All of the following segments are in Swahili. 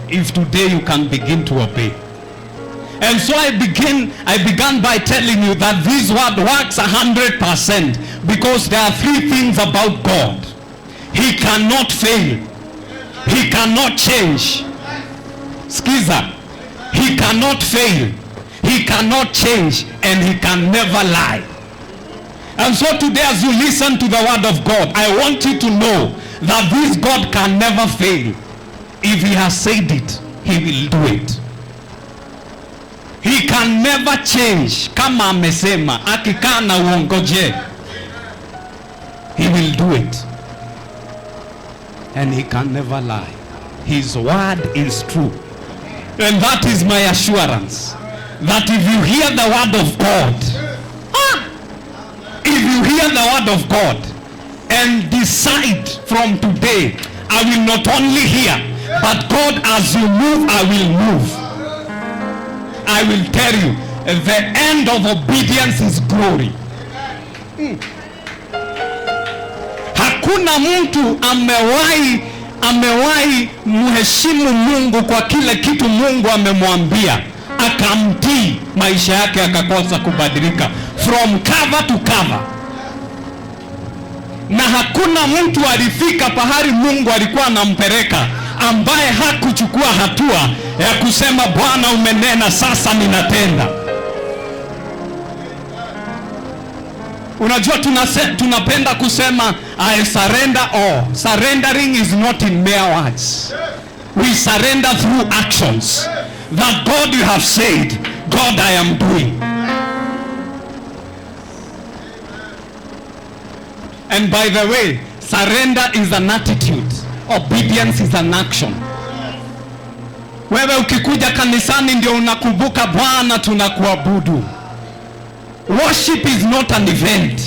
if today you can begin to obey. And so I began by telling you that this word works 100% because there are three things about God. He cannot fail. He cannot change. Skiza. He cannot fail. He cannot change, and he can never lie. And so today, as you listen to the word of God, I want you to know that this God can never fail. If he has said it, he will do it. He can never change. Kama amesema, akikaa na uongoje, he will do it. And he can never lie. His word is true. And that is my assurance, that if you hear the word of God, if you hear the word of God and decide from today, I will not only hear, but God, as you move, I will move. I will tell you, the end of obedience is glory. Hakuna mtu amewahi mheshimu Mungu kwa kile kitu Mungu amemwambia, akamtii, maisha yake akakosa kubadilika from cover to cover. Na hakuna mtu alifika pahali Mungu alikuwa anampeleka ambaye hakuchukua hatua ya kusema, Bwana umenena, sasa ninatenda. Unajua tunapenda kusema I surrender all. Surrendering is not in mere words. We surrender through actions. That God, you have said, God, I am doing. And by the way, surrender is an attitude. Obedience is an action. Wewe ukikuja kanisani ndio unakumbuka Bwana tunakuabudu. Worship is not an event.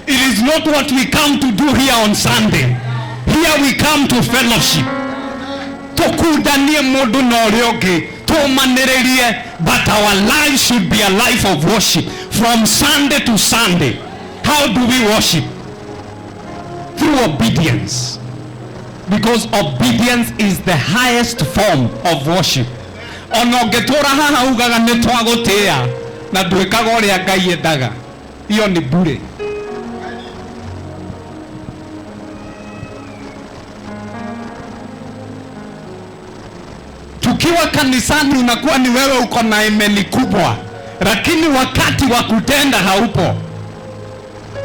It is not what we come to do here on Sunday. Here we come to fellowship. Tokudanie modu na orioge. But our life should be a life of worship from Sunday to Sunday. How do we worship? Through obedience. Because obedience is the highest form of worship. Onogetora haha ugaga netwagotea na duikaga uria Ngai endaga. Iyo ni bure. Tukiwa kanisani unakuwa ni wewe uko na imani kubwa, lakini wakati wa kutenda haupo.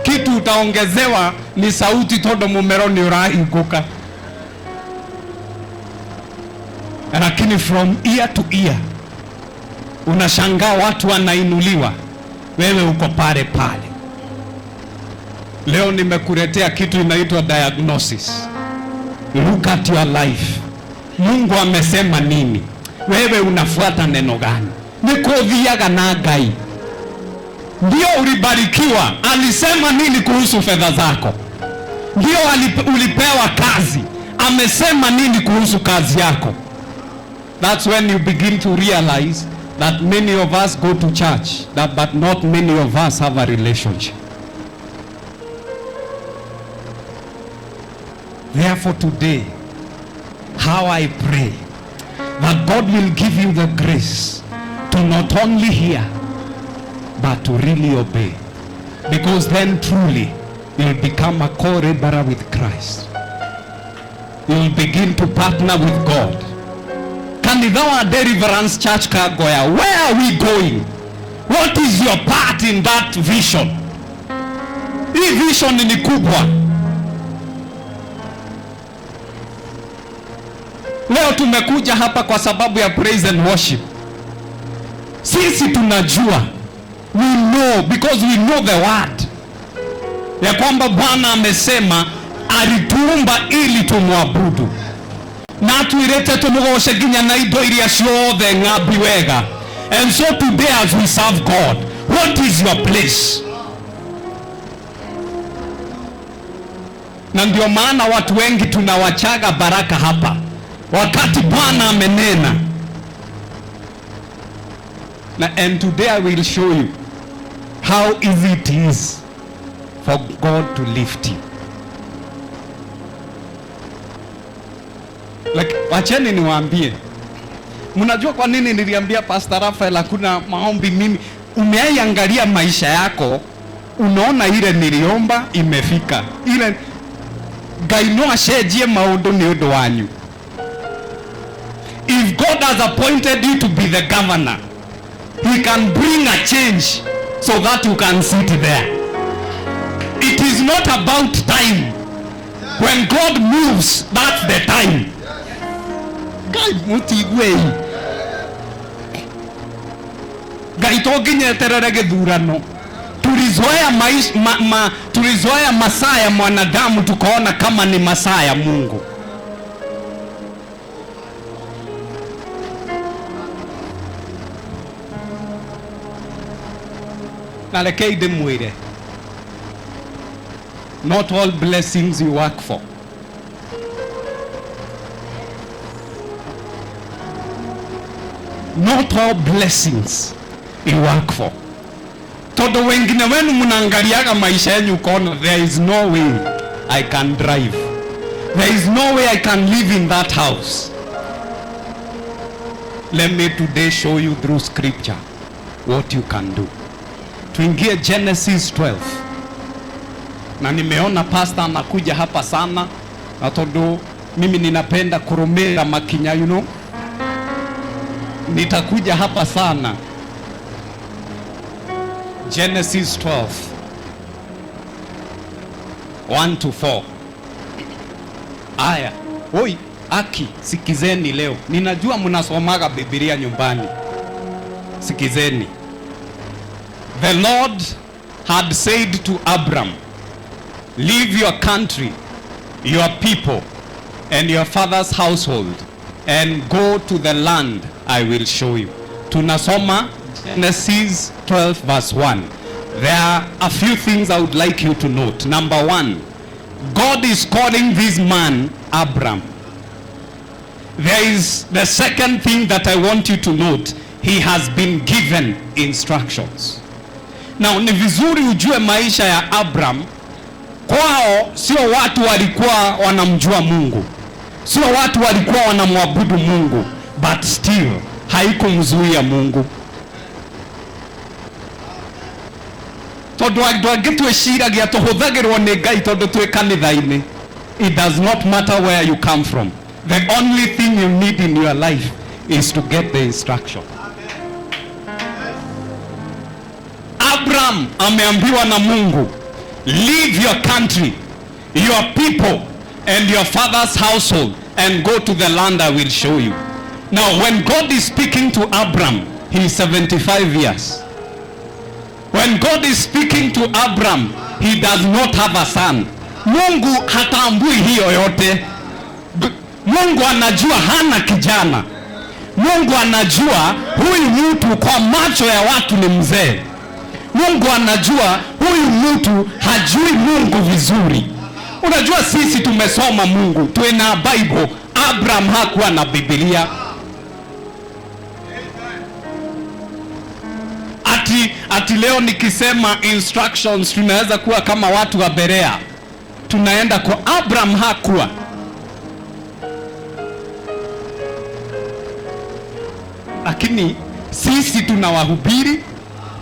Kitu utaongezewa ni sauti todo mumero ni urahinguka. Lakini from ear to ear unashangaa watu wanainuliwa, wewe uko pale pale. Leo nimekuletea kitu inaitwa diagnosis. Look at your life. Mungu amesema nini? Wewe unafuata neno gani? Nikothiaga na Ngai. Ndio ulibarikiwa, alisema nini kuhusu fedha zako? Ndio ulipewa kazi, amesema nini kuhusu kazi yako? That's when you begin to realize that many of us go to church, but not many of us have a relationship. Therefore today, how I pray that God will give you the grace to not only hear, but to really obey. Because then truly, you'll become a co-laborer with Christ. You'll begin to partner with God. Kangoya Deliverance Church Kangoya, where are we going? What is your part in that vision? Hii vision ni kubwa. Leo tumekuja hapa kwa sababu ya praise and worship. Sisi tunajua, we know, because we know the word, ya kwamba Bwana amesema alituumba ili tumwabudu. Na tuirete tumugoshe ginya na indo iria ciothe ngabi wega. And so today as we serve God, what is your place? Na ndio maana watu wengi tunawachaga baraka hapa wakati Bwana amenena. And today I will show you how easy it is for God to lift you. Like, wacheni niwaambie, mnajua kwa nini niliambia Pastor Raphael hakuna maombi mimi? Umeangalia maisha yako, unaona ile niliomba imefika. Ile gaino ashejie maundu ni undu wanyu. If God has appointed you to be the governor, he can bring a change so that you can sit there. It is not about time. When God moves, that's the time. God mutigwe. Gaitoginye terere githurano. Tulizoea masaa ya mwanadamu tukaona kama ni masaa ya Mungu. Nalekei mwire. Not all blessings you work for. Not all blessings you work for. Todo wengine wenu mnaangaliaga maisha yenu kona, there is no way I can drive. There is no way I can live in that house. Let me today show you through scripture what you can do. Tuingie Genesis 12. Na nimeona pastor anakuja hapa sana, na todo mimi ninapenda kurumira makinya, you know. Nitakuja hapa sana. Genesis 12 1 to 4. Aya, oi, aki, sikizeni leo. Ninajua mnasomaga Biblia nyumbani. Sikizeni. The Lord had said to Abram, leave your country, your people, and your father's household, and go to the land I will show you. Tunasoma Genesis 12 verse 1. There are a few things I would like you to note. Number 1, God is calling this man Abram. There is the second thing that I want you to note. He has been given instructions. Now, ni vizuri ujue maisha ya Abram. Kwao sio watu walikuwa wanamjua Mungu, sio watu walikuwa wanamwabudu Mungu, but still haikumzuia Mungu. Tondu agitwe shiragia tuhuthagirwo ni Ngai tondu twi kanitha-ini. It does not matter where you come from. The only thing you need in your life is to get the instruction. Abram ameambiwa na Mungu, leave your country, your people, and your father's household, and go to the land I will show you. Now, when God is speaking to Abram, he is 75 years. When God is speaking to Abram, he does not have a son. Mungu hatambui hiyo yote. Mungu anajua hana kijana. Mungu anajua huyu mtu kwa macho ya watu ni mzee. Mungu anajua huyu mtu hajui Mungu vizuri. Unajua sisi tumesoma Mungu, tuena Bible. Abraham hakuwa na Biblia. Ati leo nikisema instructions tunaweza kuwa kama watu wa Berea. Tunaenda kwa Abraham hakuwa. Lakini sisi tunawahubiri,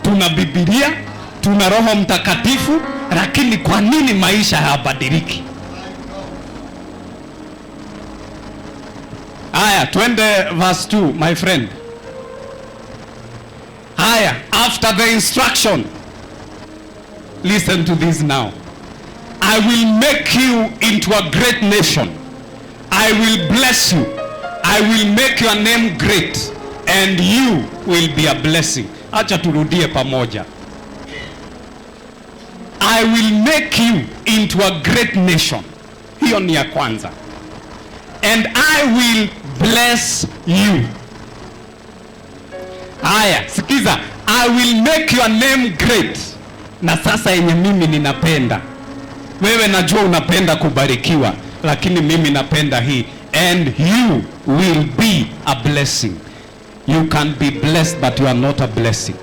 tuna Biblia, tuna Roho Mtakatifu, lakini kwa nini maisha hayabadiliki? Aya, twende verse 2, my friend. Aya, after the instruction, listen to this now. I will make you into a great nation. I will bless you. I will make your name great, and you will be a blessing. Acha turudie pamoja. I will make you into a great nation. Hiyo ni ya kwanza. And I will bless you. Aya, sikiza. I will make your name great. Na sasa yenye mimi ninapenda. Wewe najua unapenda kubarikiwa, lakini mimi napenda hii. And you will be a blessing. You can be blessed, but you are not a blessing.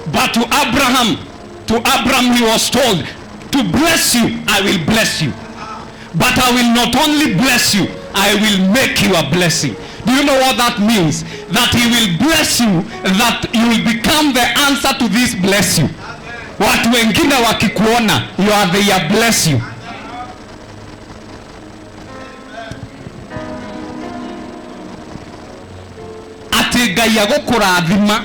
But to Abraham, To Abraham he was told, to bless you, I will bless you. But I will not only bless you, I will make you a blessing. Do you know what that means? That he will bless you, that you will become the answer to this bless you. Watu wengine wakikuona, you are the bless you. Ati Ngai agukurathima,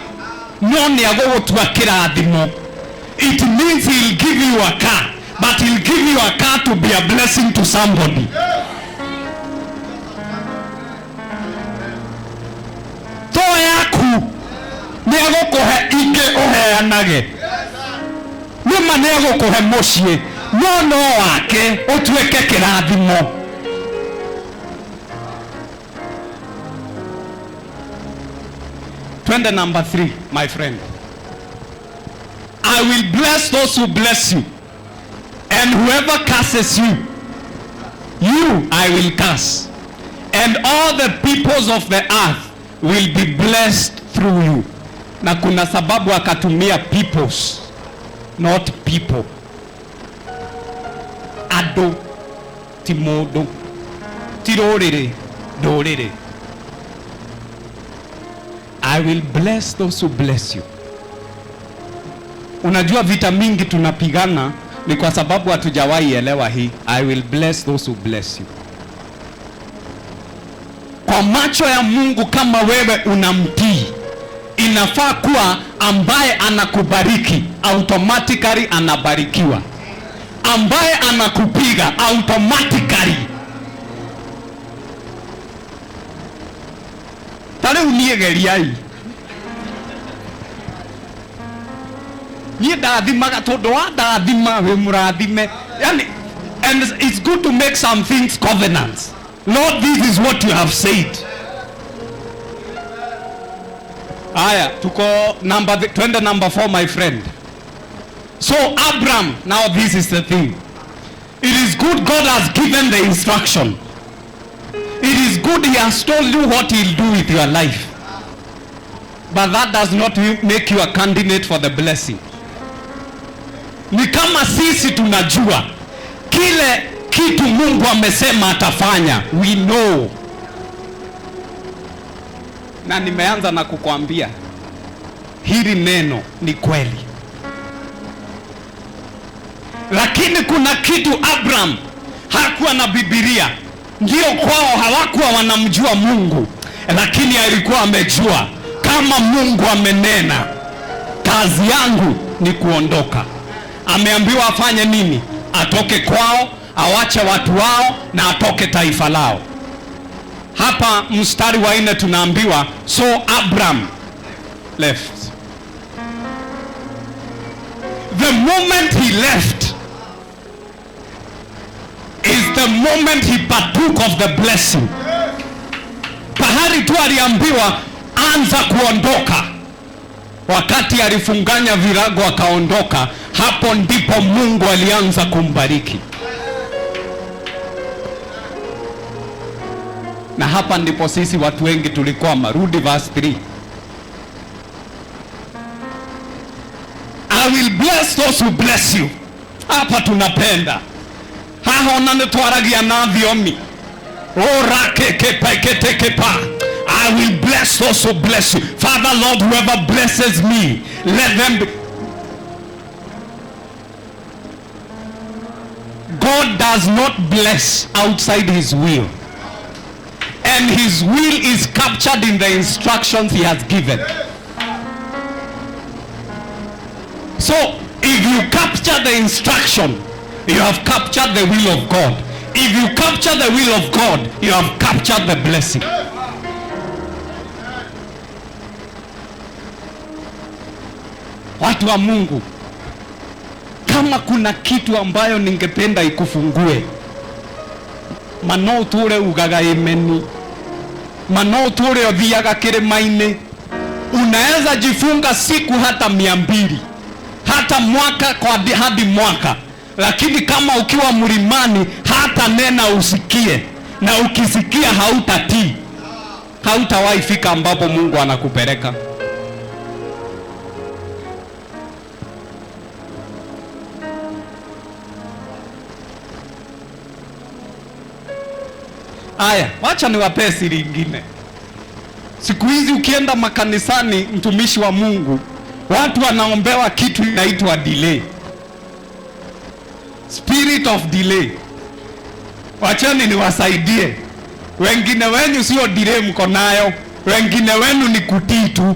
no ni agugutua kirathimo. It means he will give you a car, but he'll give you a car to be a blessing to somebody. Toyaku ni agukuhe inge uheanage. Nima ni agukuhe mucii, no wake utuike kirathimo. Twende number 3, my friend. I will bless those who bless you, and whoever curses you, I will curse, and all the peoples of the earth will be blessed through you. Na kuna sababu akatumia peoples, not people. Ado, timodo, tirorere, dorere. I will bless those who bless you. Unajua vita mingi tunapigana ni kwa sababu hatujawahi elewa hii. I will bless those who bless you. Kwa macho ya Mungu, kama wewe unamtii, inafaa kuwa ambaye anakubariki automatically anabarikiwa. Ambaye anakupiga automatically. Tale uniegeriai. And it's good to make some things covenants. Lord, this is what you have said. Aya, tuko number 4, my friend. So Abraham, now this is the thing. It is good God has given the instruction. It is good he has told you what he'll do with your life. But that does not make you a candidate for the blessing. Ni kama sisi tunajua kile kitu Mungu amesema atafanya. We know. Na nimeanza na kukwambia hili neno ni kweli. Lakini kuna kitu Abraham hakuwa na Biblia. Ndio kwao hawakuwa wanamjua Mungu, lakini alikuwa amejua kama Mungu amenena, kazi yangu ni kuondoka. Ameambiwa afanye nini? Atoke kwao, awache watu wao na atoke taifa lao. Hapa mstari wa 4 tunaambiwa, so Abraham left. The moment he left is the moment he partook of the blessing. Pahali tu aliambiwa anza kuondoka, wakati alifunganya virago akaondoka, hapo ndipo Mungu alianza kumbariki. Na hapa ndipo sisi watu wengi tulikuwa marudi. Verse 3. I will bless those who bless you. Hapa tunapenda. Haho nane twaragia na thiomi. Ora kekepa. I will bless those who bless you. Father, Lord, whoever blesses me, let them be. God does not bless outside his will. And his will is captured in the instructions he has given. So, if you capture the instruction, you have captured the will of God. If you capture the will of God, you have captured the blessing. Watu wa Mungu, kama kuna kitu ambayo ningependa ikufungue, mano tule ugaga imeni, mano tule odhiaga kirimaini, unaweza jifunga siku hata 200, hata mwaka kwa hadi mwaka, lakini kama ukiwa mlimani hata nena usikie, na ukisikia hautatii, hautawahi fika ambapo Mungu anakupeleka. Aya, wacha niwapee siri ingine. Siku hizi ukienda makanisani, mtumishi wa Mungu, watu wanaombewa kitu inaitwa delay. Spirit of delay. Wachani niwasaidie. Wengine wenu sio delay mko nayo, wengine wenu ni kutii tu.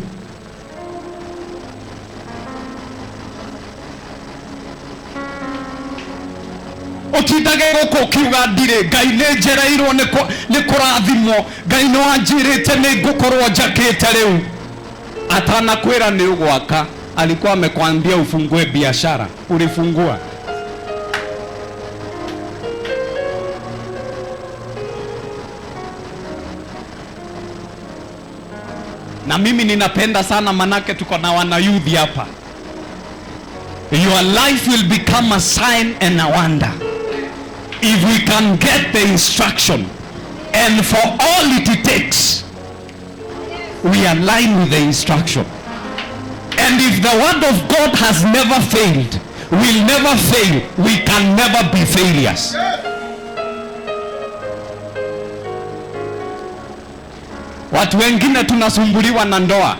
Otitage goko kiuga ndire Ngai nĩ njereirwo nĩ kũrathimwo, Ngai no anjĩrĩte nĩ ngũkorwo njakĩte rĩu. Atanakwĩra nĩ ũgwaka, alikuwa amekwambia ufungue biashara, ulifungua. Na mimi ninapenda sana manake tuko na wana youth hapa. Your life will become a sign and a wonder if we can get the instruction, and for all it takes we align with the instruction. And if the word of God has never failed, will never fail, we can never be failures. Watu wengine tunasumbuliwa na ndoa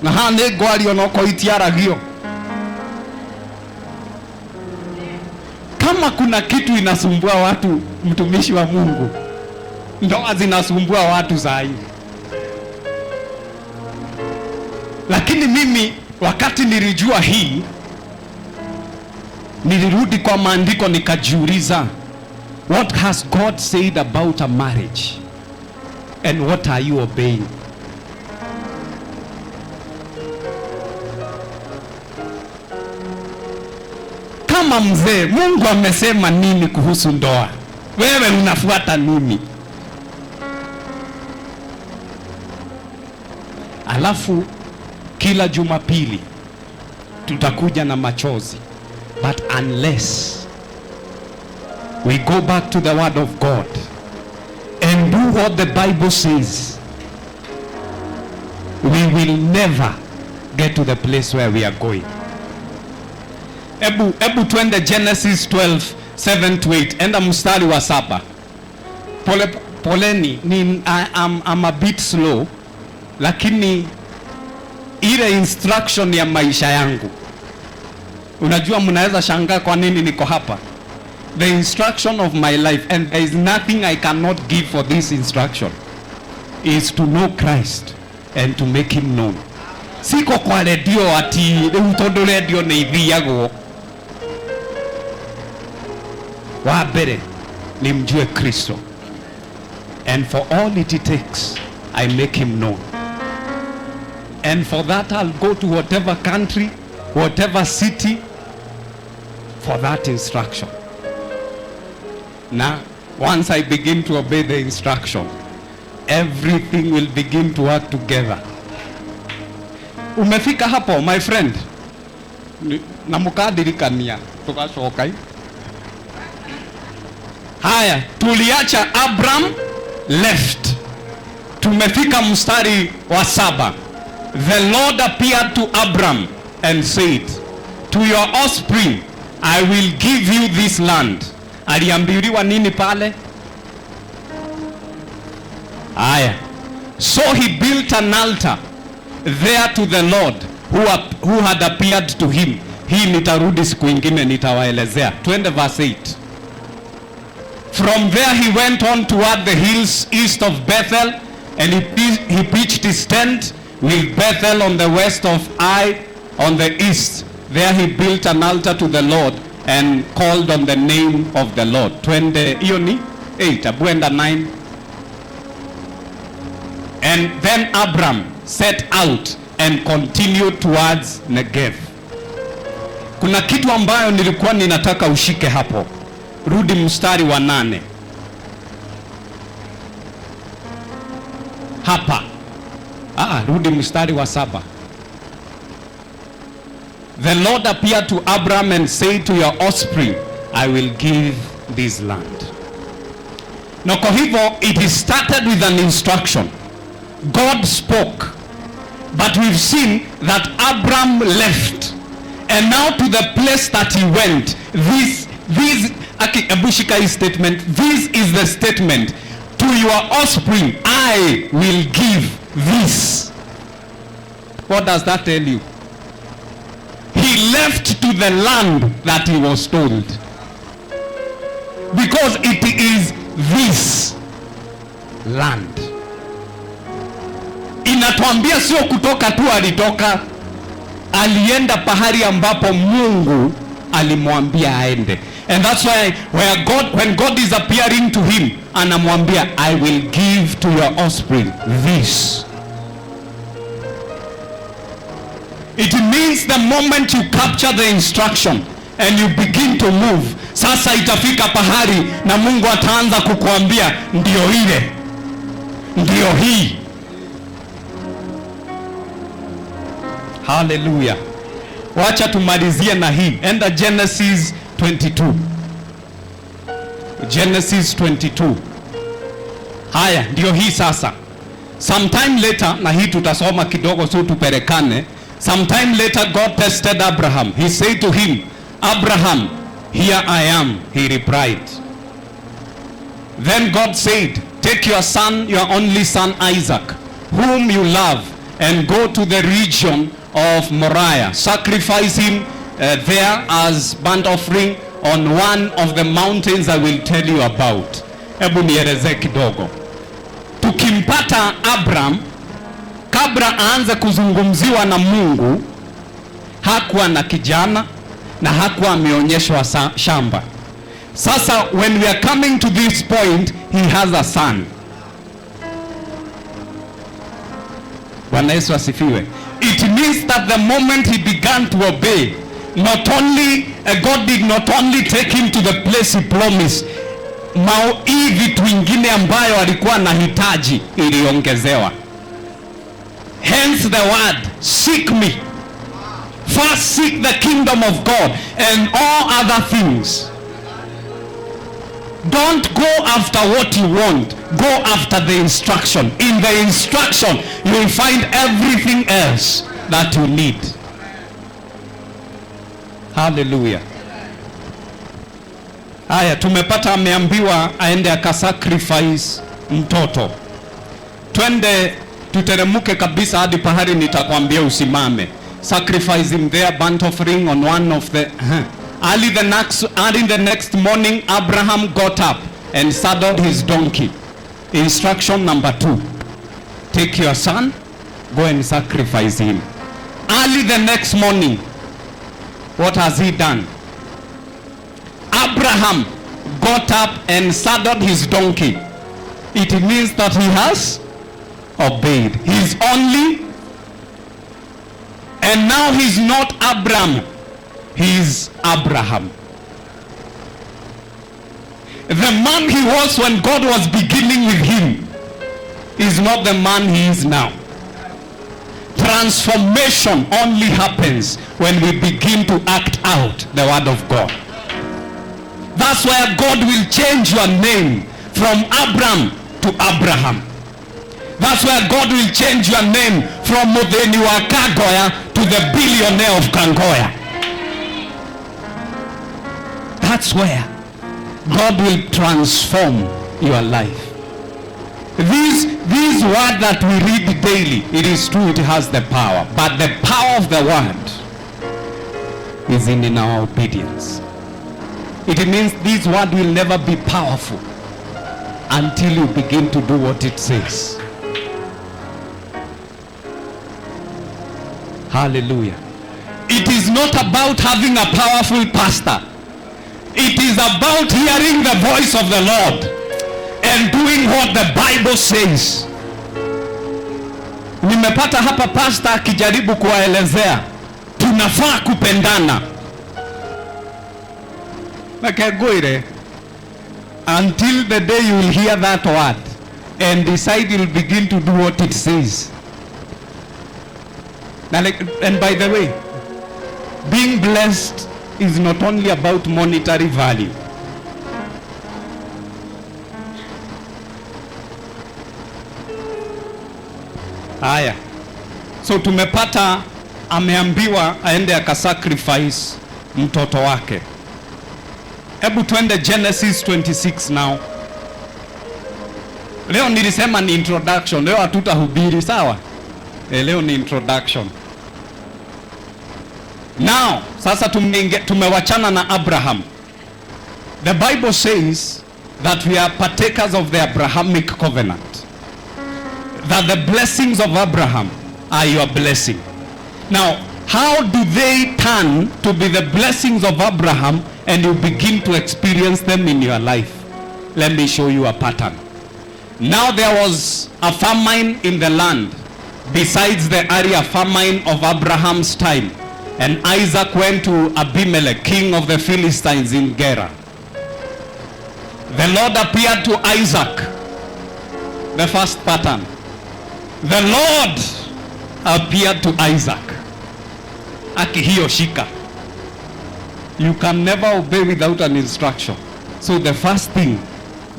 na hane gwali onoko itiaragio. Kama kuna kitu inasumbua watu, mtumishi wa Mungu, ndoa zinasumbua watu zaidi. Lakini mimi wakati nilijua hii, nilirudi kwa maandiko nikajiuliza, what has God said about a marriage and what are you obeying? Kama mzee, Mungu amesema nini kuhusu ndoa? Wewe unafuata nini? Alafu kila Jumapili tutakuja na machozi. But unless we go back to the word of God and do what the Bible says, we will never get to the place where we are going. Ebu twende Genesis 12:7-8. Enda mstari wa 7. Poleni, I'm a bit slow, lakini ile instruction ya maisha yangu, unajua mnaweza shangaa kwa nini niko hapa. The instruction of my life, and there is nothing I cannot give for this instruction, is to know Christ and to make him known. Siko kwa redio ati utondo redio ni ithiagwo. Wa mbere ni mjue Kristo, and for all it takes I make him known. And for that I'll go to whatever country, whatever city, for that instruction. Now, once I begin to obey the instruction, everything will begin to work together. Umefika hapo, my friend? Na mukadirikania tukachoka. Haya, tuliacha Abraham left. Tumefika mstari wa 7. The Lord appeared to Abraham and said, to your offspring I will give you this land. Aliambiwa nini pale? Aya. So he built an altar there to the Lord who had appeared to him. Hii nitarudi siku ingine nitawaelezea. Twende verse 8. From there he went on toward the hills east of Bethel, and he pitched his tent with Bethel on the west of Ai on the east. There he built an altar to the Lord and called on the name of the Lord. Twende hiyo ni 8, abuenda 9. And then Abram set out and continued towards Negev. Kuna kitu ambayo nilikuwa ninataka ushike hapo. Rudi mstari wa 8. Hapa. Rudi mstari wa 7. The Lord appeared to Abram and said, to your offspring I will give this land. Na kwa hivyo it is started with an instruction. God spoke, but we've seen that Abram left, and now to the place that he went, this statement, this is the statement. to your offspring I will give this. What does that tell you? He left to the land that he was told, because it is this land. Inatuambia sio kutoka tu alitoka, alienda pahali ambapo Mungu alimwambia aende. And that's why when God is appearing to him, anamwambia I will give to your offspring this. It means the moment you capture the instruction and you begin to move, sasa itafika pahali na Mungu ataanza kukuambia ndio ile, ndio hii. Hallelujah. Wacha tumalizie na hii. Enda Genesis 22. Genesis 22. Haya, ndio hii sasa. Sometime later, na hii tutasoma kidogo so tuperekane. Sometime later God tested Abraham. He said to him, Abraham, here I am, he replied. Then God said, take your son, your only son Isaac, whom you love, and go to the region of Moriah. Sacrifice him there as burnt offering on one of the mountains I will tell you about. Hebu nieleze kidogo. Tukimpata Abraham, kabla aanze kuzungumziwa na Mungu, hakuwa na kijana na hakuwa ameonyeshwa shamba. Sasa when we are coming to this point, he has a son. Bwana Yesu asifiwe. It means that the moment he began to obey, God did not only take him to the place he promised, hii vitu ingine ambayo alikuwa anahitaji iliongezewa. Hence the word, seek me. First seek the kingdom of God and all other things. Don't go after what you want. Go after the instruction. In the instruction, you will find everything else that you need. Hallelujah. Haya, tumepata ameambiwa aende akasacrifice mtoto. Twende tuteremuke kabisa hadi pahali nitakwambia usimame. Sacrifice him there, burnt offering on one of the Early the next morning, Abraham got up and saddled his donkey. Instruction number 2. Take your son, go and sacrifice him. Early the next morning, what has he done? Abraham got up and saddled his donkey. It means that he has obeyed. He's only, and now he's not Abraham. He's Abraham. The man he was when God was beginning with him is not the man he is now. Transformation only happens when we begin to act out the word of God. That's where God will change your name from Abram to Abraham. That's where God will change your name from Mzee wa Kangoya to the billionaire of Kangoya. That's where God will transform your life. This word that we read daily, it is true, it has the power. But the power of the word is in our obedience. It means this word will never be powerful until you begin to do what it says. Hallelujah. It is not about having a powerful pastor. It is about hearing the voice of the Lord and doing what the Bible says. Nimepata hapa pastor akijaribu kuwaelezea tunafaa kupendana. Nakagoire until the day you will hear that word and decide you will begin to do what it says. And by the way, being blessed is not only about monetary value. Haya. So tumepata ameambiwa aende akasacrifice mtoto wake. Hebu tuende Genesis 26 now. Leo nilisema ni introduction, leo hatutahubiri, sawa? Leo ni introduction. Now, sasa tumewachana na Abraham. The Bible says that we are partakers of the Abrahamic covenant. That the blessings of Abraham are your blessing. Now, how do they turn to be the blessings of Abraham and you begin to experience them in your life? Let me show you a pattern. Now there was a famine in the land besides the area famine of Abraham's time. And Isaac went to Abimelech, king of the Philistines in Gerar. The Lord appeared to Isaac. The first pattern. The Lord appeared to Isaac. Akihiyoshika. You can never obey without an instruction. So the first thing,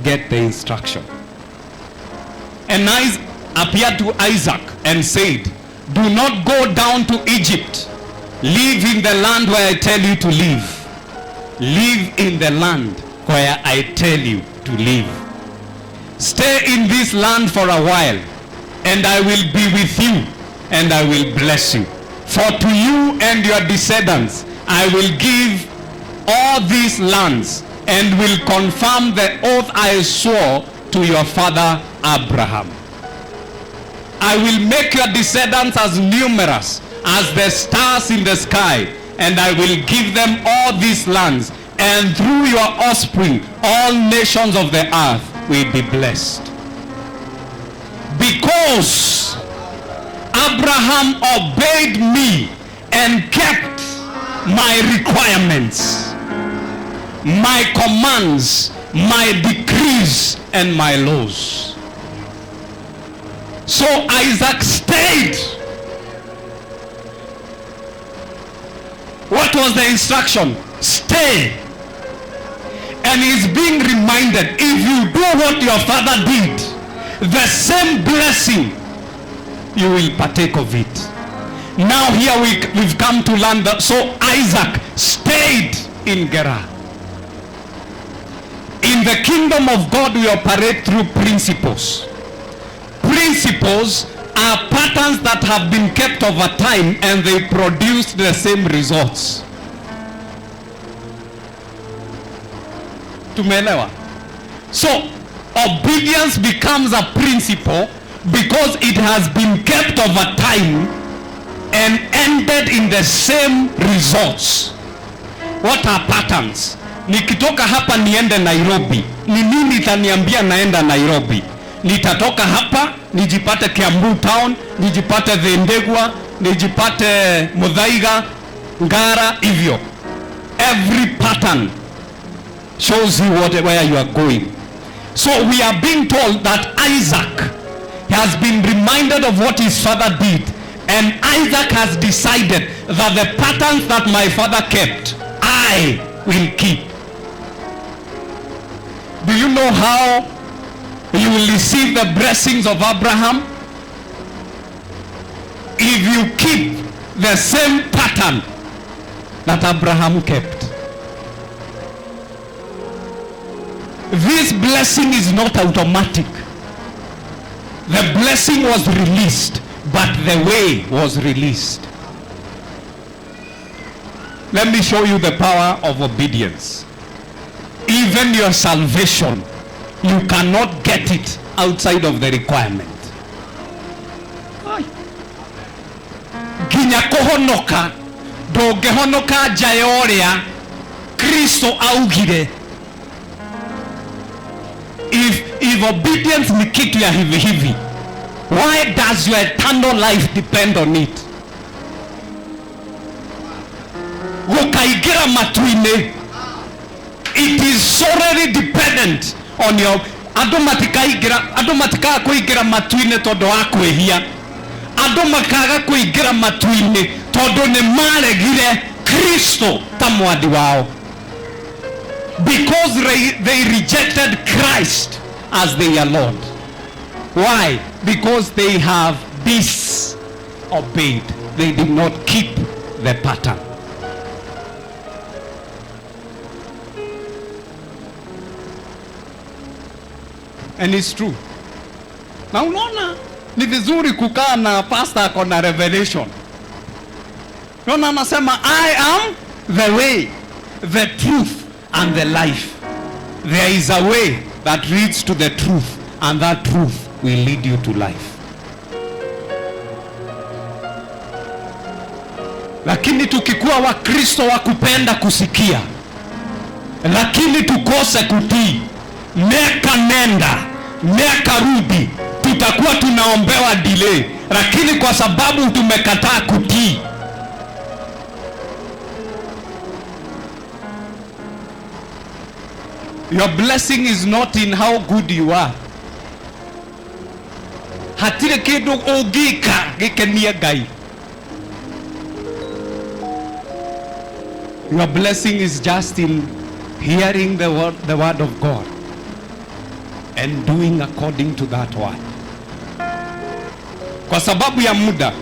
get the instruction. And Isaac appeared to Isaac and said, do not go down to Egypt. Live in the land where I tell you to live. Live in the land where I tell you to live. Stay in this land for a while, and I will be with you, and I will bless you. For to you and your descendants I will give all these lands, and will confirm the oath I swore to your father Abraham. I will make your descendants as numerous as the stars in the sky, and I will give them all these lands, and through your offspring all nations of the earth will be blessed. Because Abraham obeyed me and kept my requirements, my commands, my decrees, and my laws. So Isaac stayed. What was the instruction? Stay. And he's being reminded, if you do what your father did, the same blessing, you will partake of it. Now here we've come to learn that. So Isaac stayed in Gerar. In the kingdom of God we operate through principles. Principles are patterns that have been kept over time and they produce the same results. Tumeelewa? So obedience becomes a principle because it has been kept over time and ended in the same results. What are patterns? Nikitoka hapa niende Nairobi, ni nini itaniambia naenda Nairobi? Nitatoka hapa nijipate Kiambu town, nijipate Vendegwa, nijipate Muthaiga, Ngara, hivyo. Every pattern shows you where you are going. So we are being told that Isaac has been reminded of what his father did, and Isaac has decided that the patterns that my father kept, I will keep. Do you know how you will receive the blessings of Abraham? If you keep the same pattern that Abraham kept. This blessing is not automatic. The blessing was released, but the way was released. Let me show you the power of obedience. Even your salvation, you cannot get it outside of the requirement. Ginya kuhonoka, ndũngĩhonoka nja ya ũrĩa Kristo augire. If obedience ni kitu ya hivi hivi, why does your eternal life depend on it? Gũkaingĩra matu-inĩ, it is solely dependent on your andũ matikaga kũingĩra matu-inĩ tondũ wa kwĩhia. Andũ makaga kũingĩra matu-inĩ tondũ nĩ maregire Kristo ta mwathi wao. Because they rejected Christ as their Lord. Why? Because they have disobeyed. They did not keep the pattern. And it's true. Na unaona ni vizuri kukaa na pastor ako na revelation. Unaona anasema I am the way, the truth and the life. There is a way that leads to the truth, and that truth will lead you to life. Lakini tukikuwa Wakristo wa kupenda kusikia, lakini tukose kutii, miaka nenda miaka rudi, tutakuwa tunaombewa delay, lakini kwa sababu tumekataa kutii. Your blessing is not in how good you are. Hatire kindu ungika gikenie Ngai. Your blessing is just in hearing the word of God and doing according to that word. Kwa sababu ya muda,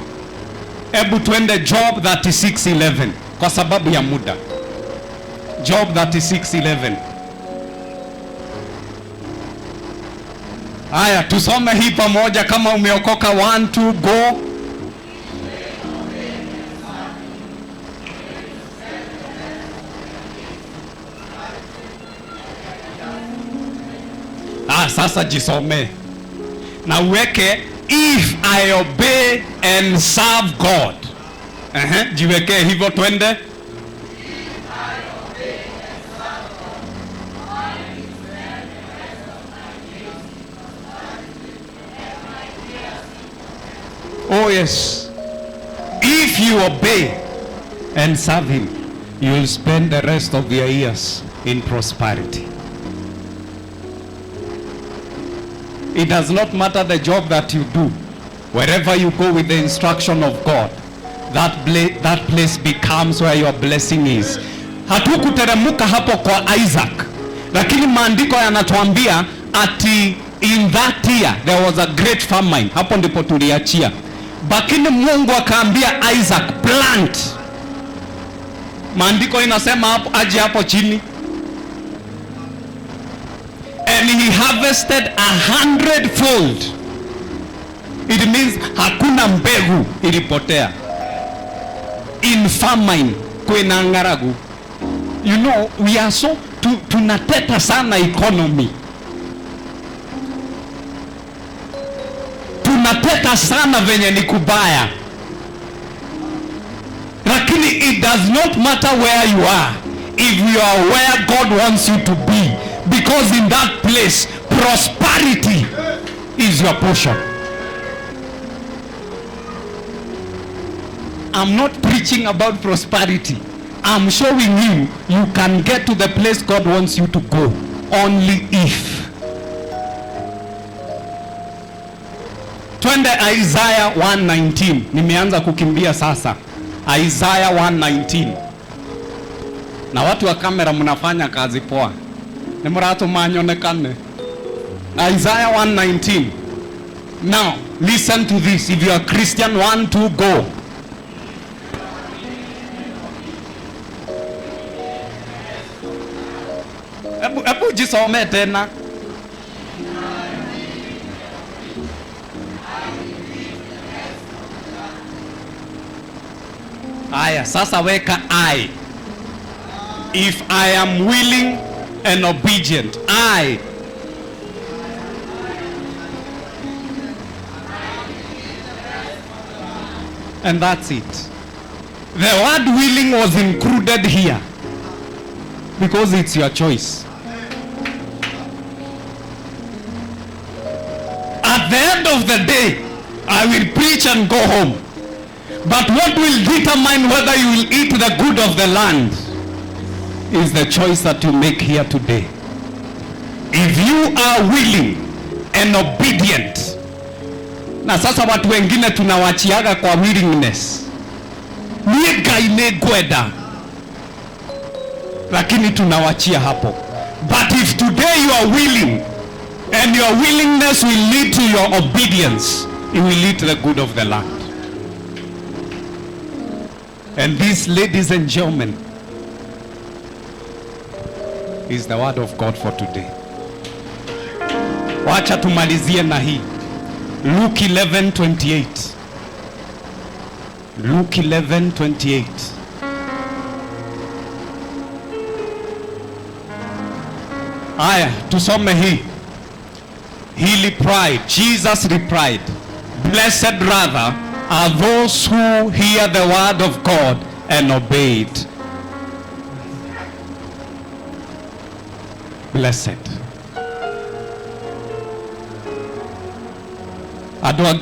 hebu tuende Job 36:11. Kwa sababu ya muda, Job 36:11. Haya, tusome hii pamoja kama umeokoka. 1, 2, go. Sasa jisome na uweke if I obey and serve God. Jiweke hivyo, twende. Oh yes, if you obey and serve him, you will spend the rest of your years in prosperity. It does not matter the job that you do. Wherever you go with the instruction of God, that place becomes where your blessing is. Hatukuteremuka hapo kwa Isaac, lakini maandiko yanatuambia ati in that year there was a great famine. Hapo ndipo tuliachia. Lakini Mungu akaambia Isaac plant. Maandiko inasema hapo, aje hapo chini. And he harvested 100-fold. It means hakuna mbegu ilipotea. In famine, kwena ngaragu. You know, we are so tunateta sana economy. Tunateta sana venye ni kubaya. Lakini it does not matter where you are, if you are where God wants you to be. Because in that place, prosperity is your portion. I'm not preaching about prosperity. I'm showing you can get to the place God wants you to go. Only if. Twende Isaiah 1:19. Nimeanza kukimbia sasa. Isaiah 1:19. Na watu wa kamera mnafanya kazi poa. Nemurato manyonekane. Isaiah 1:19. Now, listen to this. If you are Christian, 1, 2, go. Ebu jisome tena. Aya, sasa weka I. If I am willing and obedient, I. And that's it. The word willing was included here because it's your choice. At the end of the day, I will preach and go home. But what will determine whether you will eat the good of the land is the choice that you make here today. If you are willing and obedient. Na sasa watu wengine tunawachiaga kwa willingness. Niega inegweda. Lakini tunawachia hapo. But if today you are willing and your willingness will lead to your obedience, it will lead to the good of the land. And this, ladies and gentlemen, is the word of God for today. Wacha tumalizie na hii. Luke 11:28. Luke 11:28. Aya, tusome hii. He replied, Jesus replied, blessed rather are those who hear the word of God and obey it. Blessed.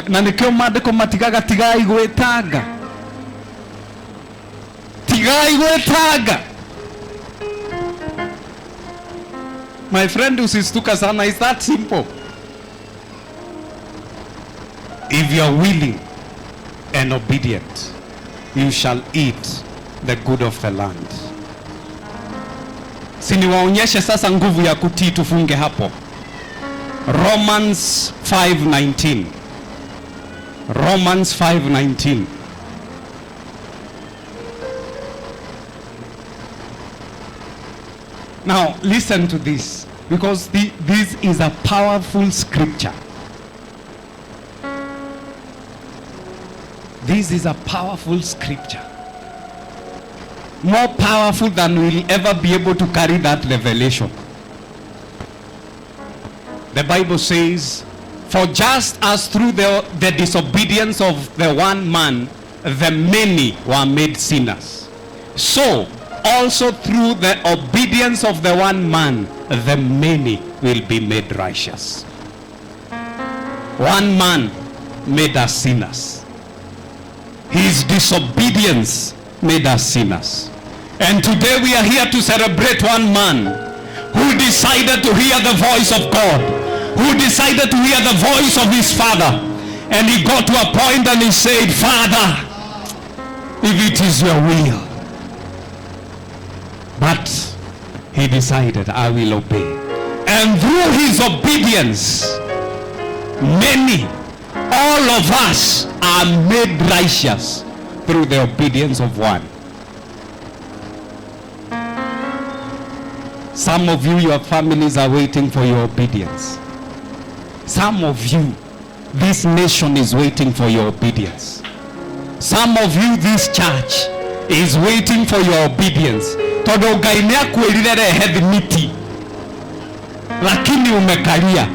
Na nikio maandiko matigaga tigai gwetanga. Tigai gwetanga. My friend, usistuka sana, is that simple. If you are willing and obedient, you shall eat the good of the land. Siniwaonyeshe sasa nguvu ya kutii, tufunge hapo. Romans 5:19. Romans 5:19. Now listen to this, because this is a powerful scripture. This is a powerful scripture. More powerful than we'll ever be able to carry that revelation. The Bible says, for just as through the disobedience of the one man, the many were made sinners, so also through the obedience of the one man, the many will be made righteous. One man made us sinners. His disobedience made us sinners. And today we are here to celebrate one man who decided to hear the voice of God, who decided to hear the voice of his father. And he got to a point and he said, Father, if it is your will. But he decided, I will obey. And through his obedience, many, all of us are made righteous through the obedience of one. Some of you, your families are waiting for your obedience. Some of you, this nation is waiting for your obedience. Some of you, this church is waiting for your obedience. Todo gainea kuelilere heavy miti, lakini umekalia.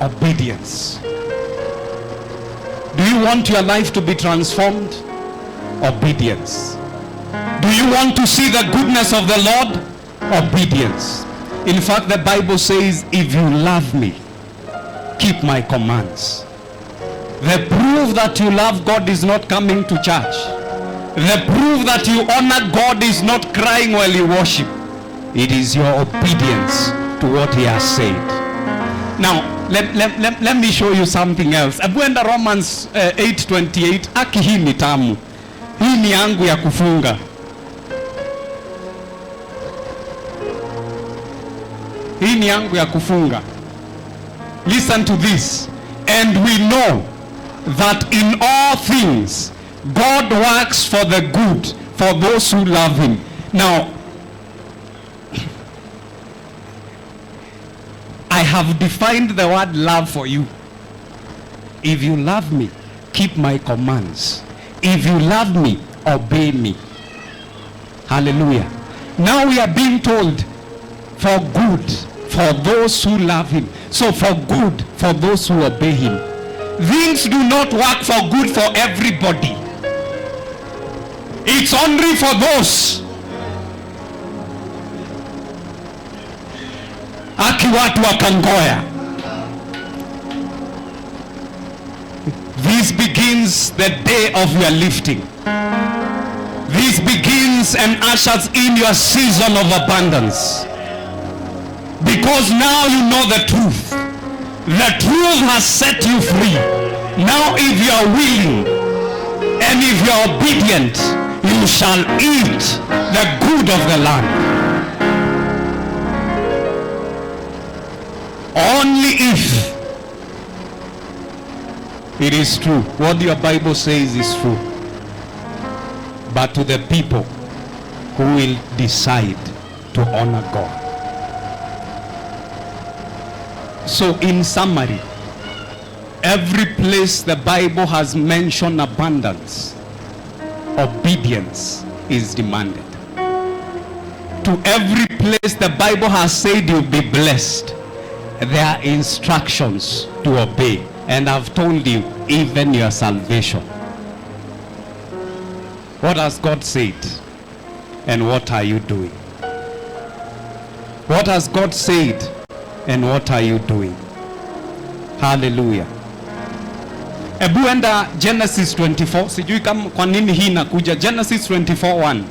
Obedience. Do you want your life to be transformed? Obedience. Do you want to see the goodness of the Lord? Obedience. In fact, the Bible says, if you love me, keep my commands. The proof that you love God is not coming to church. The proof that you honor God is not crying while you worship. It is your obedience to what he has said. Now, let me show you something else. Abuenda Romans 8:28. Aki hii ni tamu. Hii ni yangu ya kufunga. Hii ni yangu ya kufunga. Listen to this. And we know that in all things God works for the good for those who love him. Now, I have defined the word love for you. If you love me, keep my commands. If you love me, obey me. Hallelujah. Now we are being told for good for those who love him. So for good for those who obey him. Things do not work for good for everybody. It's only for those. Aki watu wa Kangoya. This begins the day of your lifting. This begins and ushers in your season of abundance. Because now you know the truth. The truth has set you free. Now if you are willing and if you are obedient, you shall eat the good of the land. Only if it is true. What your Bible says is true. But to the people who will decide to honor God. So in summary, every place the Bible has mentioned abundance, obedience is demanded. To every place the Bible has said you'll be blessed, there are instructions to obey. And I've told you, even your salvation. What has God said? And what are you doing? What has God said? And what are you doing? Hallelujah. Ebu enda Genesis 24. Sijui kama kwa nini hii inakuja. Genesis 24:1.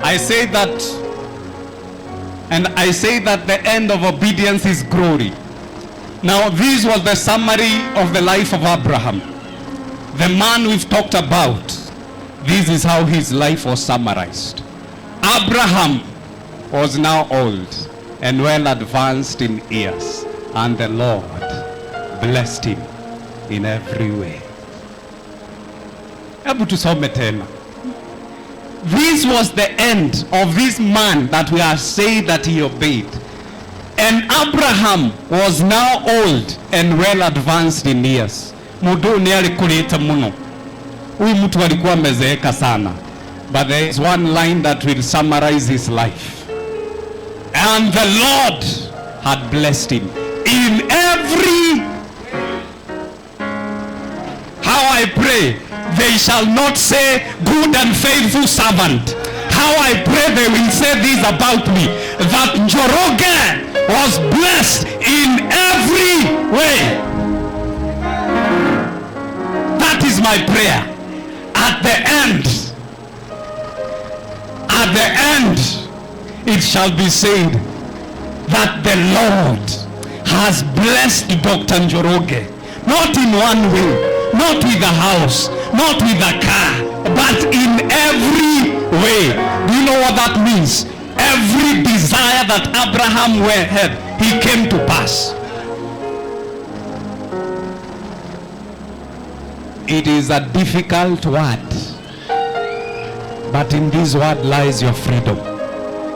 I say that the end of obedience is glory. Now this was the summary of the life of Abraham. The man we've talked about. This is how his life was summarized. Abraham was now old and well advanced in years, and the Lord blessed him in every way. Hebu tusome tena. This was the end of this man that we are saying that he obeyed. And Abraham was now old and well advanced in years. Mudu ni alikulita muno. Huyu mtu alikuwa amezeeka sana. But there is one line that will summarize his life. And the Lord had blessed him in every. How I pray, they shall not say good and faithful servant. How I pray they will say this about me, that Njoroge was blessed in every way. That is my prayer. At the end, it shall be said that the Lord has blessed Dr. Njoroge, not in one way, not with a house, not with a car, but in every way. Do you know what that means? Every desire that Abraham had, he came to pass. It is a difficult word, but in this word lies your freedom.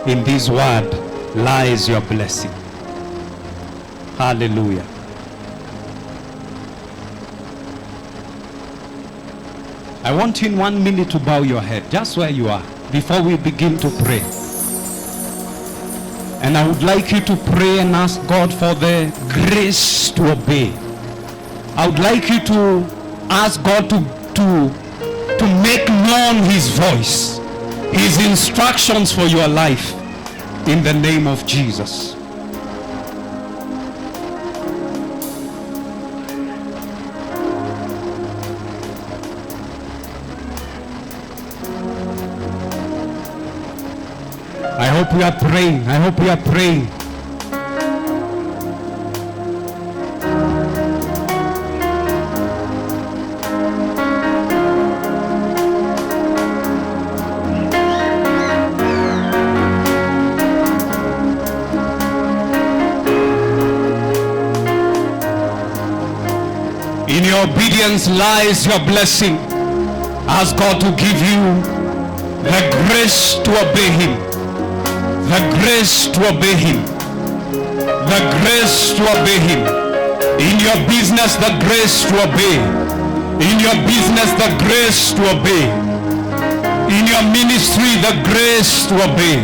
In this word lies your blessing. Hallelujah. I want you in 1 minute to bow your head, just where you are, before we begin to pray. And I would like you to pray and ask God for the grace to obey. I would like you to ask God to make known his voice, his instructions for your life, in the name of Jesus. I hope we are praying. I hope we are praying. In your obedience lies your blessing. Ask God to give you the grace to obey him. The grace to obey him. The grace to obey him. In your business, the grace to obey. In your business, the grace to obey. In your ministry, the grace to obey.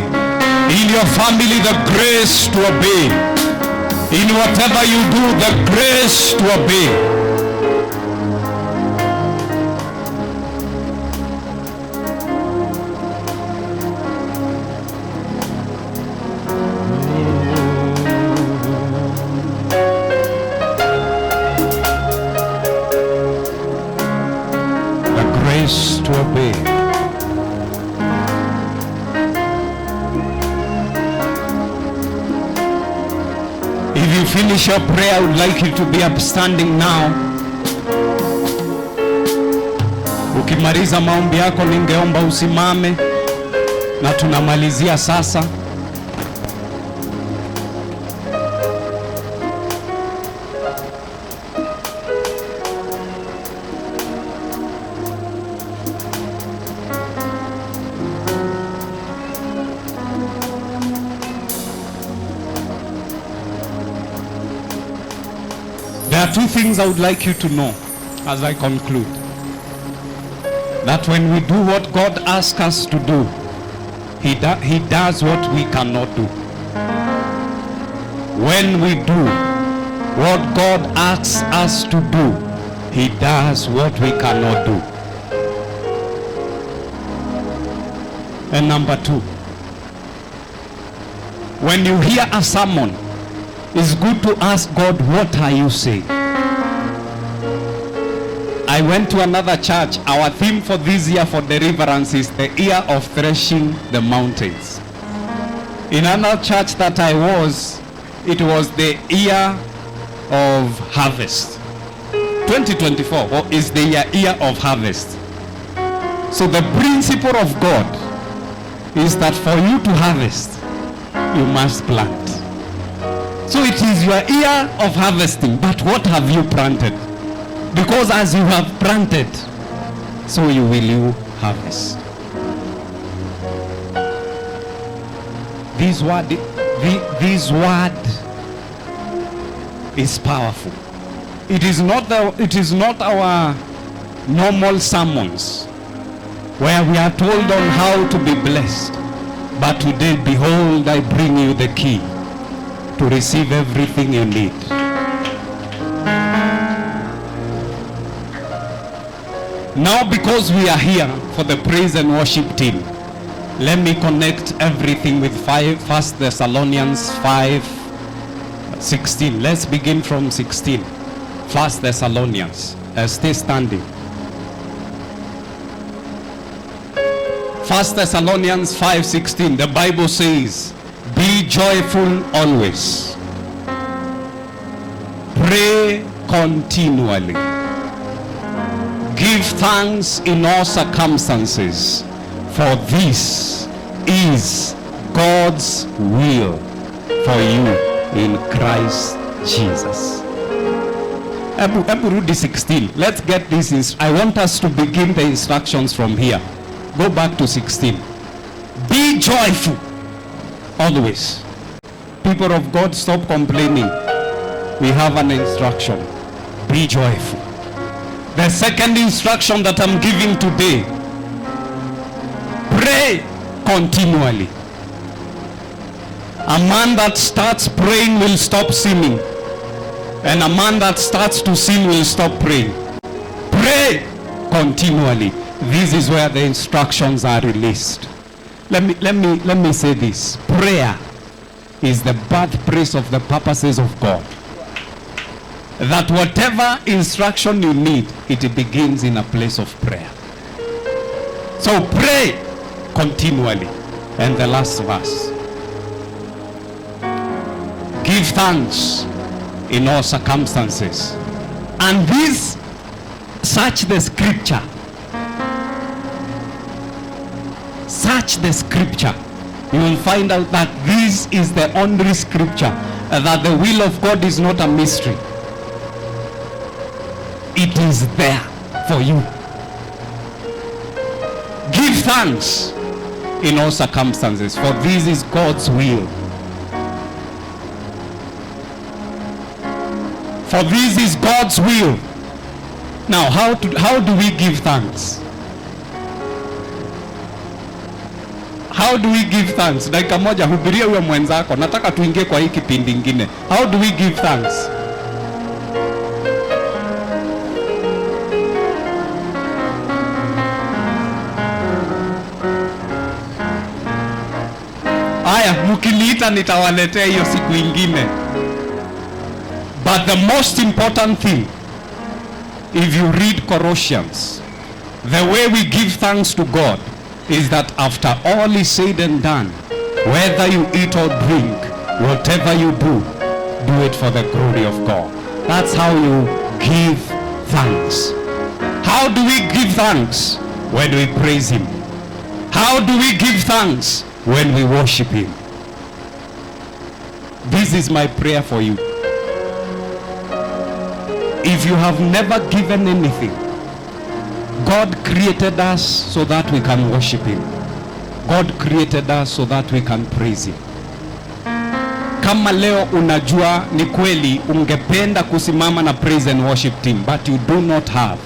In your family, the grace to obey. In whatever you do, the grace to obey. To obey. If you finish your prayer, I would like you to be upstanding now. Ukimaliza maombi yako, ningeomba usimame na tunamalizia sasa. are two things I would like you to know as I conclude. That when we do what God asks us to do, He does what we cannot do. When we do what God asks us to do, He does what we cannot do. And number two, when you hear a sermon, it's good to ask God, what are you saying? I went to another church. Our theme for this year for Deliverance is the year of threshing the mountains. In another church that I was, it was the year of harvest. 2024 is the year of harvest. So the principle of God is that for you to harvest, you must plant. So it is your year of harvesting, but what have you planted? Because as you have planted, so you harvest. This word is powerful. It is not our normal sermons where we are told on how to be blessed. But today, behold, I bring you the key to receive everything you need. Now, because we are here for the praise and worship team, let me connect everything with 1 Thessalonians 5:16. Let's begin from 16. 1 Thessalonians. Stay standing. 1 Thessalonians 5:16. The Bible says, be joyful always. Pray continually. Give thanks in all circumstances, for this is God's will for you in Christ Jesus. Rudi 16. Let's get this. I want us to begin the instructions from here. Go back to 16. Be joyful always. People of God, stop complaining. We have an instruction. Be joyful. The second instruction that I'm giving today, pray continually. A man that starts praying will stop sinning, and a man that starts to sin will stop praying. Pray continually. This is where the instructions are released. Let me say this. Prayer is the birthplace of the purposes of God. That whatever instruction you need, it begins in a place of prayer. So pray continually. And the last verse. Give thanks in all circumstances. And this, search the scripture. Search the scripture. You will find out that this is the only scripture, that the will of God is not a mystery. It is there for you. Give thanks in all circumstances, for this is God's will. For this is God's will. Now, how do we give thanks? How do we give thanks? Dakika moja, hubiria huyo mwenzako. Nataka tuingie kwa hii kipindi ingine. How do we give thanks? Aya, mkiniita nitawaletea hiyo siku ingine. But the most important thing, if you read Colossians, the way we give thanks to God is that after all is said and done, whether you eat or drink, whatever you do, do it for the glory of God. That's how you give thanks. How do we give thanks? When we praise Him. How do we give thanks? When we worship Him. This is my prayer for you. If you have never given anything, God created us so that we can worship Him. God created us so that we can praise Him. kama leo unajua ni kweli ungependa kusimama na praise and worship team but you do not have,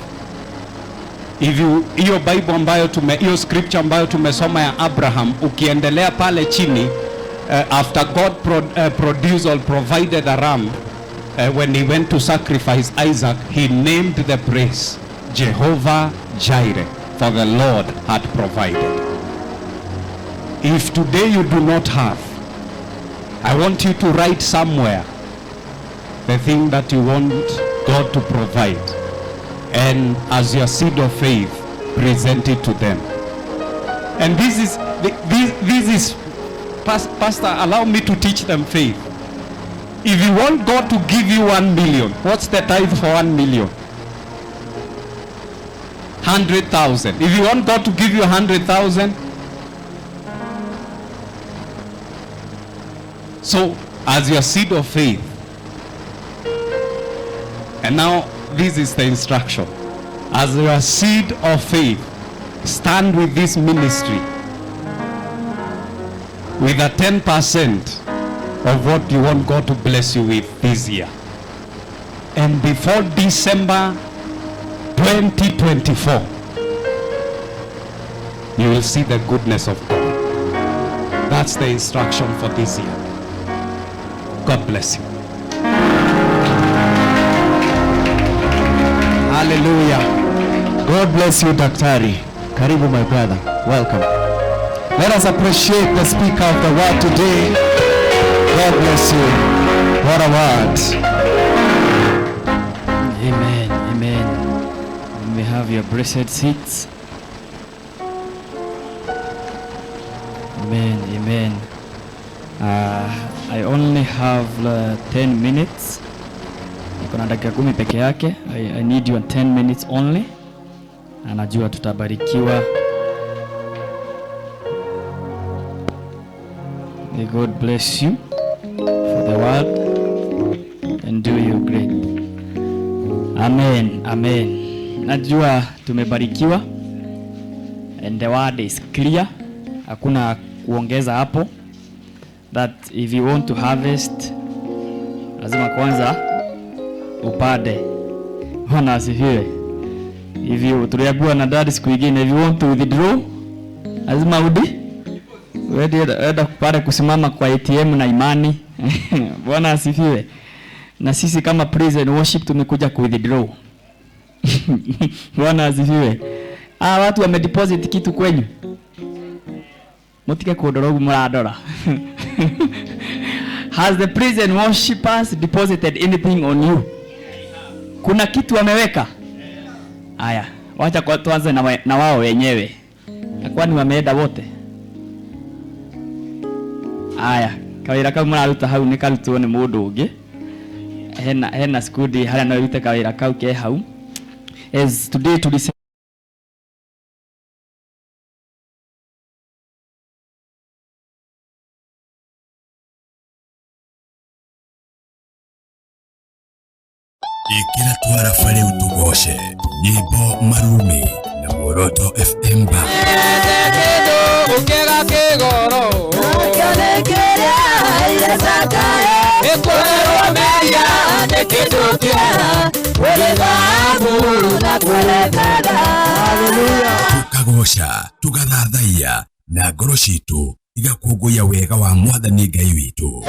if you, hiyo Bible ambayo hiyo scripture ambayo tumesoma ya Abraham, ukiendelea pale chini, after God produced or provided a ram, when he went to sacrifice Isaac, he named the place Jehovah Jireh, for the Lord had provided. If today you do not have, I want you to write somewhere the thing that you want God to provide, and as your seed of faith, present it to them. And this is Pastor, allow me to teach them faith. If you want God to give you 1 million, what's the tithe for 1 million? 100,000. If you want God to give you 100,000, so as your seed of faith. And now this is the instruction. As your seed of faith, stand with this ministry with a 10% of what you want God to bless you with this year. And before December 2024, you will see the goodness of God. That's the instruction for this year. God bless you. Hallelujah. God bless you, Daktari. Karibu, my brother. Welcome. Let us appreciate the speaker of the word today. God bless you. What a word. Amen. Amen. You may have your blessed seats. Amen. Amen. I only have 10 minutes. Niko na dakika 10 peke yake. I need your 10 minutes only. Anajua tutabarikiwa. May God bless you for the word and do you great. Amen. Amen. Najua tumebarikiwa and the word is clear. Hakuna kuongeza hapo. That if you want to harvest, lazima kwanza upande. Bwana asifiwe. If you tuliambiwa na dad siku nyingine, if you want to withdraw, lazima enda kupare kusimama kwa ATM na imani. Bwana asifiwe. Na sisi kama praise and worship tumekuja ku withdraw. Bwana asifiwe. Watu wamedeposit kitu kwenyu. Mutike kudorogu muradora. Has the praise and worshipers deposited anything on you? Kuna kitu wameweka? Aya, wacha kwa tuanze na wao wenyewe. Kwani wameenda wote? Aya, kawira kau muraruta hau ni karutwo ni mundu ungi. Hena skudi haria no rute kawira kau ke hau. As today to this Ikira twara fare utugoshe nyimbo marume na Moroto FM ba ukega kigoro akanekera ile sakae ekwero meya nekidukia wele babu na kwelekada. Hallelujah. Tukagosha tugathathaiya na ngoro citu igakunguya wega wa Mwathani Ngai witu.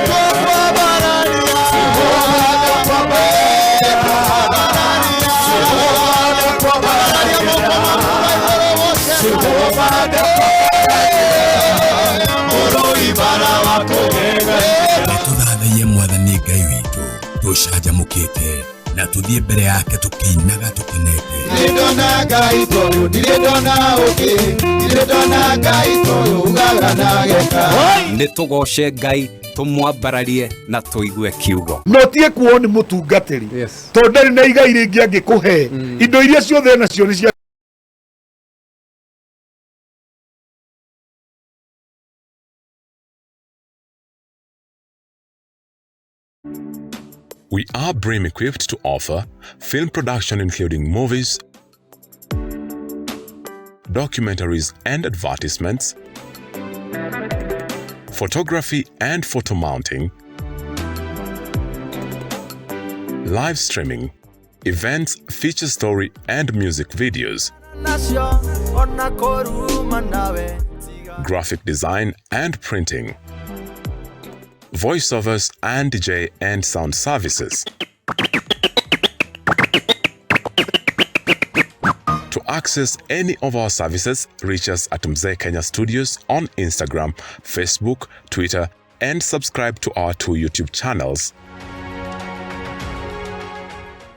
Tuthathaiye Mwathani Ngai witu tucanjamukite na tuthie mbere yake tukiinaga tukenete. Ndirendona Ngai toyo, ndirendona uki, ndirendona Ngai toyo ugaga geka. Nitugoshe Ngai tumwambararie na tuigue kiugo. Notie kuo ni mutungatiri. Yes. Tondari na igai ringi angikuhe indo iria ciothe nacio ni cia. We are BRAIM equipped to offer film production including movies, documentaries and advertisements, photography and photo mounting, live streaming, events, feature story and music videos, graphic design and printing, voiceovers and DJ and sound services. To access any of our services, reach us at Mzee Kenya Studios on Instagram, Facebook, Twitter, and subscribe to our 2 YouTube channels.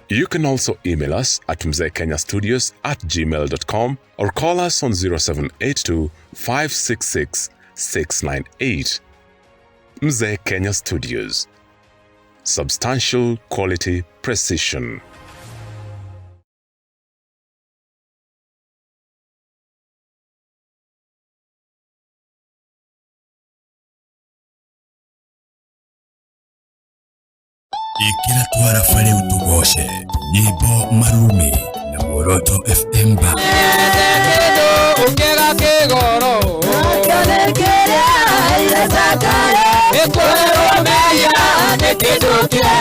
You can also email us at mzeekenyastudios@gmail.com or call us on 0782 566 698. Mzee Kenya Studios. Substantial quality precision. Ikira tu Raphael utugoshe nyimbo marume na Moroto FM ba ungera kigoro akanekera ile sakare ekwero meya nekidukia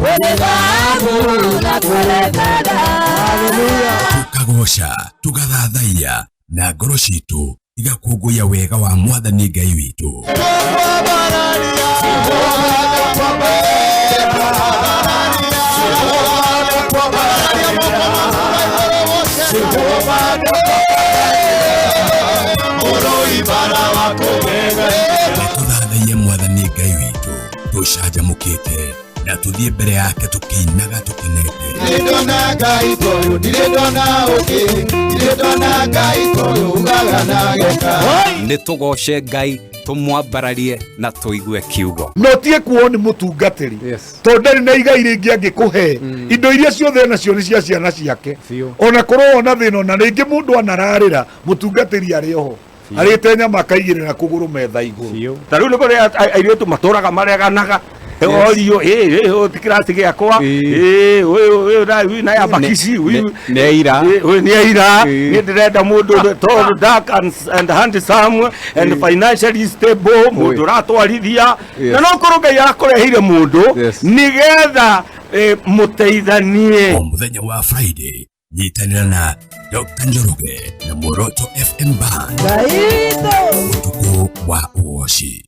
wene babu na kurekada. Haleluya. Tukagosha tugathathaiya na ngoro citu igakunguya wega wa Mwathani Ngai witu. Tuthathaiye Mwathani Ngai witu tucanjamukite na tuthie mbere yake tukinaga tukenete. Ndirendona Ngai toyo, ndirendona oke, ndirendona Ngai toyo ugaga na geka. Nitugoshe Ngai tumwambararie na tuigue kiugo. No tie kuoni mutungatiri. To ndari na igai ringi angikuhe indo iria ciothe nacio ni cia ciana ciake. Ona korwo ona thina na ringi mundu anararira mutungatiri ari oho. Arite nyama kaigirira kuguru metha iguru. Tariu niko airetu maturaga marega Orio tikirasi giakwa na ya bakisi neira ni ndirenda mundu tall, dark and handsome and financially stable, mundu ratwarithia na no kuruga yakorehire mundu nigetha muteithanie. O muthenya wa Friday nyitanira na Dr. Njoroge na Moroto FM band utuku wa uoshi.